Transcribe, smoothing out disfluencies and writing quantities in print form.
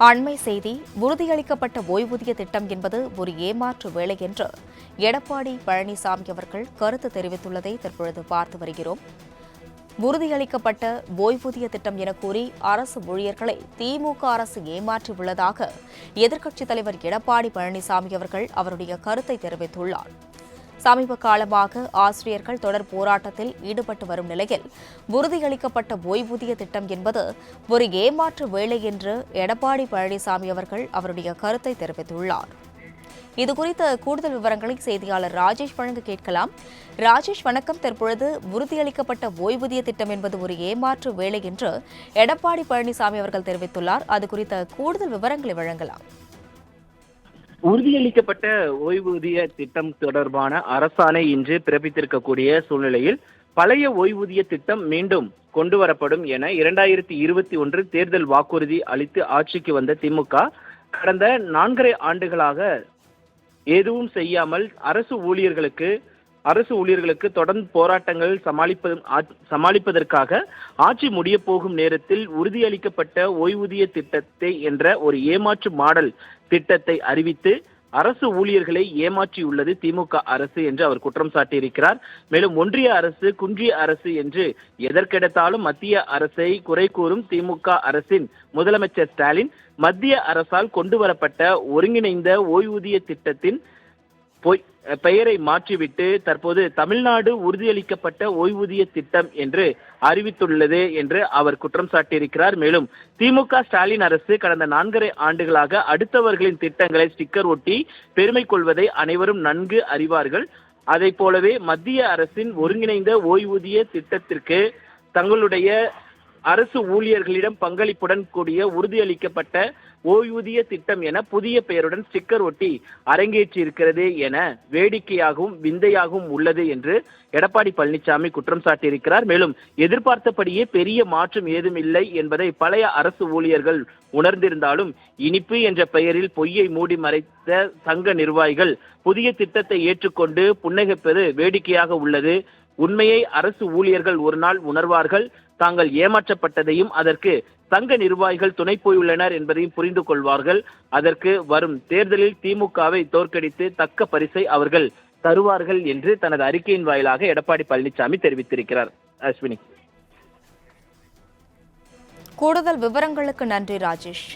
அண்மை செய்தி. உறுதியளிக்கப்பட்ட ஓய்வூதிய திட்டம் என்பது ஒரு ஏமாற்று வேலை என்று எடப்பாடி பழனிசாமி அவர்கள் கருத்து தெரிவித்துள்ளதை தற்பொழுது பார்த்து வருகிறோம். உறுதியளிக்கப்பட்ட ஓய்வூதிய திட்டம் என கூறி அரசு ஊழியர்களை திமுக அரசு ஏமாற்றியுள்ளதாக எதிர்க்கட்சித் தலைவர் எடப்பாடி பழனிசாமி அவர்கள் அவருடைய கருத்தை தெரிவித்துள்ளார். சமீப காலமாக ஆசிரியர்கள் தொடர் போராட்டத்தில் ஈடுபட்டு வரும் நிலையில் உறுதியளிக்கப்பட்ட ஓய்வூதிய திட்டம் என்பது ஒரு ஏமாற்று வேலை என்று எடப்பாடி பழனிசாமி அவர்கள் அவருடைய கருத்தை தெரிவித்துள்ளார். இதுகுறித்த கூடுதல் விவரங்களை செய்தியாளர் ராஜேஷ் வழங்க கேட்கலாம். ராஜேஷ், வணக்கம். தற்பொழுது உறுதியளிக்கப்பட்ட ஓய்வூதிய திட்டம் என்பது ஒரு ஏமாற்று வேலை என்று எடப்பாடி பழனிசாமி அவர்கள் தெரிவித்துள்ளார். அது குறித்த கூடுதல் விவரங்களை வழங்கலாம். உறுதியளிக்கப்பட்ட ஓய்வூதிய திட்டம் தொடர்பான அரசாணை இன்று பிறப்பித்திருக்கக்கூடிய சூழ்நிலையில் பழைய ஓய்வூதிய திட்டம் மீண்டும் கொண்டு வரப்படும் என 2021 தேர்தல் வாக்குறுதி அளித்து ஆட்சிக்கு வந்த திமுக கடந்த 4.5 ஆண்டுகளாக எதுவும் செய்யாமல் அரசு ஊழியர்களுக்கு தொடர்ந்து போராட்டங்கள் சமாளிப்பதற்காக ஆட்சி முடிய போகும் நேரத்தில் உறுதியளிக்கப்பட்ட ஓய்வூதிய திட்டத்தை என்ற ஒரு ஏமாற்று மாடல் திட்டத்தை அறிவித்து அரசு ஊழியர்களை ஏமாற்றியுள்ளது திமுக அரசு என்று அவர் குற்றம் சாட்டியிருக்கிறார். மேலும் ஒன்றிய அரசு குன்றிய அரசு என்று எதற்கெடுத்தாலும் மத்திய அரசை குறை கூறும் திமுக அரசின் முதலமைச்சர் ஸ்டாலின் மத்திய அரசால் கொண்டு வரப்பட்ட ஒருங்கிணைந்த ஓய்வூதிய திட்டத்தின் பெயரை மாற்றிவிட்டு தற்போது தமிழ்நாடு உறுதியளிக்கப்பட்ட ஓய்வூதிய திட்டம் என்று அறிவித்துள்ளது என்று அவர் குற்றம் சாட்டியிருக்கிறார். மேலும் திமுக ஸ்டாலின் அரசு கடந்த 4.5 ஆண்டுகளாக அடுத்தவர்களின் திட்டங்களை ஸ்டிக்கர் ஒட்டி பெருமை கொள்வதை அனைவரும் நன்கு அறிவார்கள். அதை போலவே மத்திய அரசின் ஒருங்கிணைந்த ஓய்வூதிய திட்டத்திற்கு தங்களுடைய அரசு ஊழியர்களிடம் பங்களிப்புடன் கூடிய உறுதியளிக்கப்பட்ட ஓய்வூதிய திட்டம் என புதிய பெயருடன் ஸ்டிக்கர் ஒட்டி அரங்கேற்றி இருக்கிறது என வேடிக்கையாகவும் விந்தையாகவும் உள்ளது என்று எடப்பாடி பழனிசாமி குற்றம் சாட்டியிருக்கிறார். மேலும் எதிர்பார்த்தபடியே பெரிய மாற்றம் ஏதும் இல்லை என்பதை பழைய அரசு ஊழியர்கள் உணர்ந்திருந்தாலும் இனிப்பு என்ற பெயரில் பொய்யை மூடி மறைத்த சங்க நிர்வாகிகள் புதிய திட்டத்தை ஏற்றுக்கொண்டு புன்னகைப்பது வேடிக்கையாக உள்ளது. உண்மையை அரசு ஊழியர்கள் ஒரு நாள் உணர்வார்கள். தாங்கள் ஏமாற்றப்பட்டதையும் அதற்கு சங்க நிர்வாகிகள் துணை போயுள்ளனர் என்பதையும் புரிந்து கொள்வார்கள். அதற்கு வரும் தேர்தலில் திமுகவை தோற்கடித்து தக்க பரிசை அவர்கள் தருவார்கள் என்று தனது அறிக்கையின் வாயிலாக எடப்பாடி பழனிசாமி தெரிவித்திருக்கிறார். அஸ்வினி, கூடுதல் விவரங்களுக்கு நன்றி ராஜேஷ்.